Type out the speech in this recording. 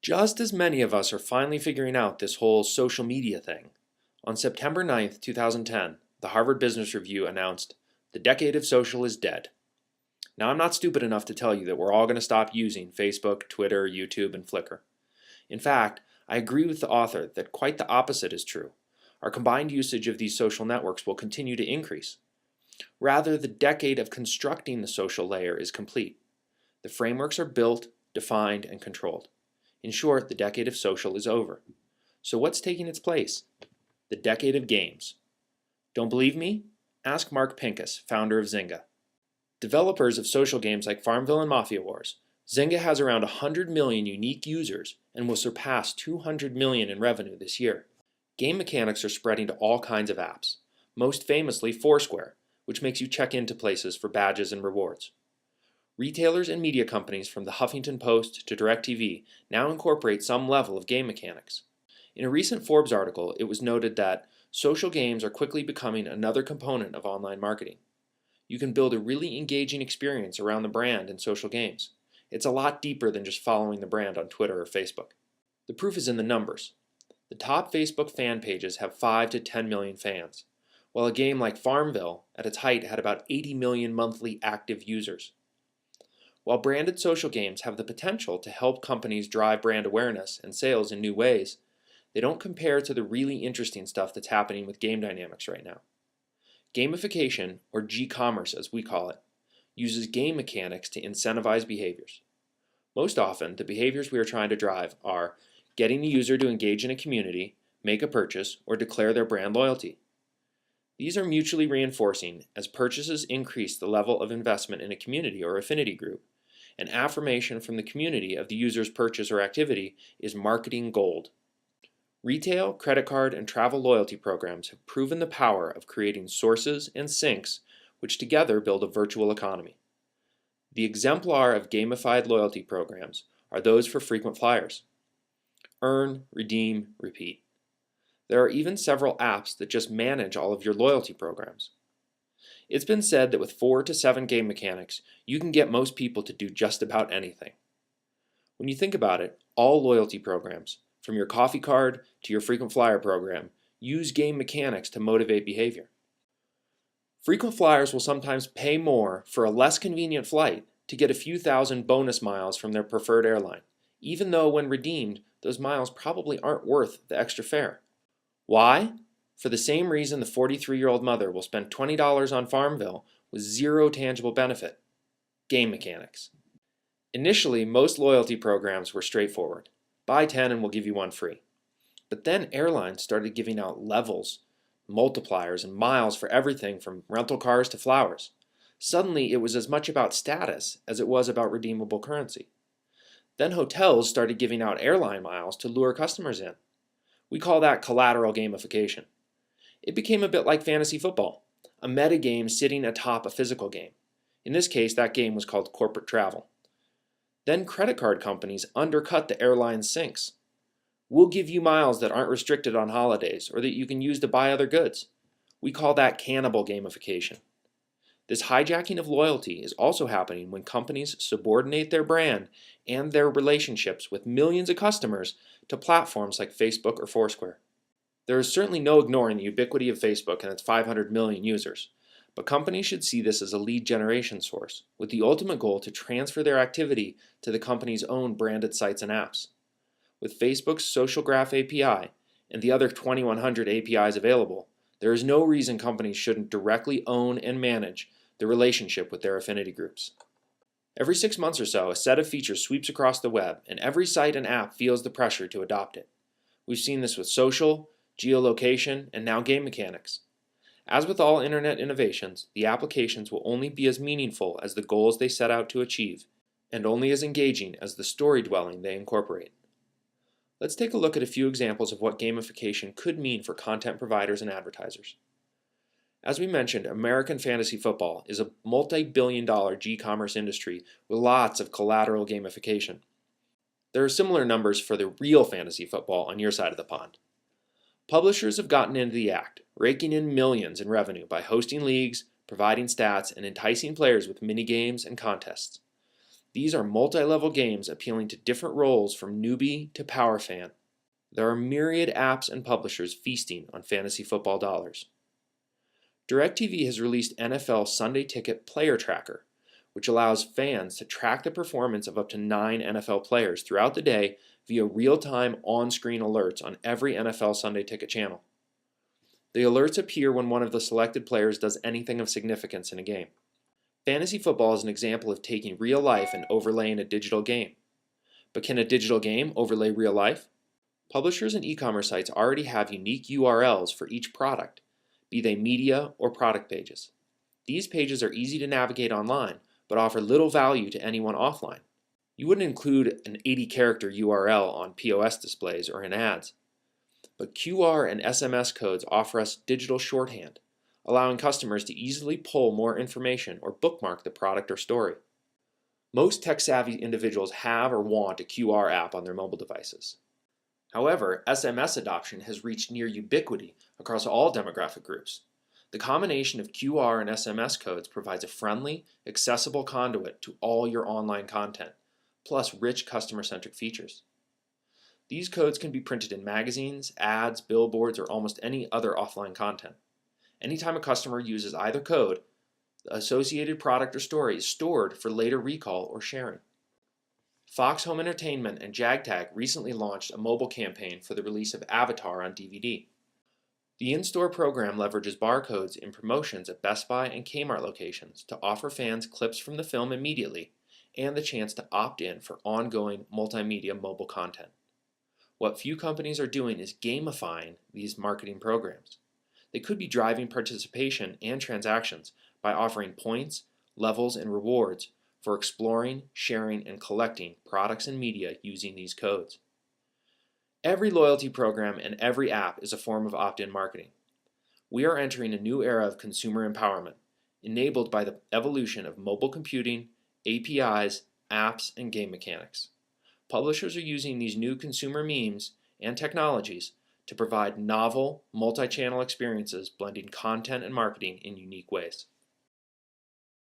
Just as many of us are finally figuring out this whole social media thing, on September 9th, 2010, the Harvard Business Review announced, "The decade of social is dead." Now, I'm not stupid enough to tell you that we're all going to stop using Facebook, Twitter, YouTube, and Flickr. In fact, I agree with the author that quite the opposite is true. Our combined usage of these social networks will continue to increase. Rather, the decade of constructing the social layer is complete. The frameworks are built, defined, and controlled. In short, the decade of social is over. So what's taking its place? The decade of games. Don't believe me? Ask Mark Pincus, founder of Zynga. Developers of social games like Farmville and Mafia Wars, Zynga has around 100 million unique users and will surpass 200 million in revenue this year. Game mechanics are spreading to all kinds of apps, most famously Foursquare, which makes you check into places for badges and rewards. Retailers and media companies from the Huffington Post to DirecTV now incorporate some level of game mechanics. In a recent Forbes article, it was noted that social games are quickly becoming another component of online marketing. You can build a really engaging experience around the brand in social games. It's a lot deeper than just following the brand on Twitter or Facebook. The proof is in the numbers. The top Facebook fan pages have 5 to 10 million fans, while a game like Farmville at its height had about 80 million monthly active users. While branded social games have the potential to help companies drive brand awareness and sales in new ways, they don't compare to the really interesting stuff that's happening with game dynamics right now. Gamification, or G-commerce as we call it, uses game mechanics to incentivize behaviors. Most often, the behaviors we are trying to drive are getting the user to engage in a community, make a purchase, or declare their brand loyalty. These are mutually reinforcing as purchases increase the level of investment in a community or affinity group, and affirmation from the community of the user's purchase or activity is marketing gold. Retail, credit card, and travel loyalty programs have proven the power of creating sources and sinks which together build a virtual economy. The exemplar of gamified loyalty programs are those for frequent flyers. Earn, redeem, repeat. There are even several apps that just manage all of your loyalty programs. It's been said that with 4 to 7 game mechanics, you can get most people to do just about anything. When you think about it, all loyalty programs, from your coffee card to your frequent flyer program, use game mechanics to motivate behavior. Frequent flyers will sometimes pay more for a less convenient flight to get a few thousand bonus miles from their preferred airline, even though when redeemed, those miles probably aren't worth the extra fare. Why? For the same reason the 43-year-old mother will spend $20 on Farmville with zero tangible benefit: game mechanics. Initially, most loyalty programs were straightforward. Buy 10 and we'll give you 1 free. But then airlines started giving out levels, multipliers, and miles for everything from rental cars to flowers. Suddenly, it was as much about status as it was about redeemable currency. Then hotels started giving out airline miles to lure customers in. We call that collateral gamification. It became a bit like fantasy football, a meta game sitting atop a physical game. In this case, that game was called corporate travel. Then credit card companies undercut the airline sinks. We'll give you miles that aren't restricted on holidays or that you can use to buy other goods. We call that cannibal gamification. This hijacking of loyalty is also happening when companies subordinate their brand and their relationships with millions of customers to platforms like Facebook or Foursquare. There is certainly no ignoring the ubiquity of Facebook and its 500 million users, but companies should see this as a lead generation source, with the ultimate goal to transfer their activity to the company's own branded sites and apps. With Facebook's Social Graph API and the other 2,100 APIs available, there is no reason companies shouldn't directly own and manage the relationship with their affinity groups. Every 6 months or so, a set of features sweeps across the web, and every site and app feels the pressure to adopt it. We've seen this with social, geolocation, and now game mechanics. As with all internet innovations, the applications will only be as meaningful as the goals they set out to achieve, and only as engaging as the story dwelling they incorporate. Let's take a look at a few examples of what gamification could mean for content providers and advertisers. As we mentioned, American fantasy football is a multi-billion-dollar G-commerce industry with lots of collateral gamification. There are similar numbers for the real fantasy football on your side of the pond. Publishers have gotten into the act, raking in millions in revenue by hosting leagues, providing stats, and enticing players with mini-games and contests. These are multi-level games appealing to different roles from newbie to power fan. There are myriad apps and publishers feasting on fantasy football dollars. DirecTV has released NFL Sunday Ticket Player Tracker, which allows fans to track the performance of up to 9 NFL players throughout the day via real-time on-screen alerts on every NFL Sunday Ticket channel. The alerts appear when one of the selected players does anything of significance in a game. Fantasy football is an example of taking real life and overlaying a digital game. But can a digital game overlay real life? Publishers and e-commerce sites already have unique URLs for each product, be they media or product pages. These pages are easy to navigate online, but offer little value to anyone offline. You wouldn't include an 80-character URL on POS displays or in ads. But QR and SMS codes offer us digital shorthand, allowing customers to easily pull more information or bookmark the product or story. Most tech-savvy individuals have or want a QR app on their mobile devices. However, SMS adoption has reached near ubiquity across all demographic groups. The combination of QR and SMS codes provides a friendly, accessible conduit to all your online content, plus rich customer-centric features. These codes can be printed in magazines, ads, billboards, or almost any other offline content. Anytime a customer uses either code, the associated product or story is stored for later recall or sharing. Fox Home Entertainment and JagTag recently launched a mobile campaign for the release of Avatar on DVD. The in-store program leverages barcodes in promotions at Best Buy and Kmart locations to offer fans clips from the film immediately and the chance to opt in for ongoing multimedia mobile content. What few companies are doing is gamifying these marketing programs. They could be driving participation and transactions by offering points, levels, and rewards for exploring, sharing, and collecting products and media using these codes. Every loyalty program and every app is a form of opt-in marketing. We are entering a new era of consumer empowerment, enabled by the evolution of mobile computing, APIs, apps, and game mechanics. Publishers are using these new consumer memes and technologies to provide novel, multi-channel experiences blending content and marketing in unique ways.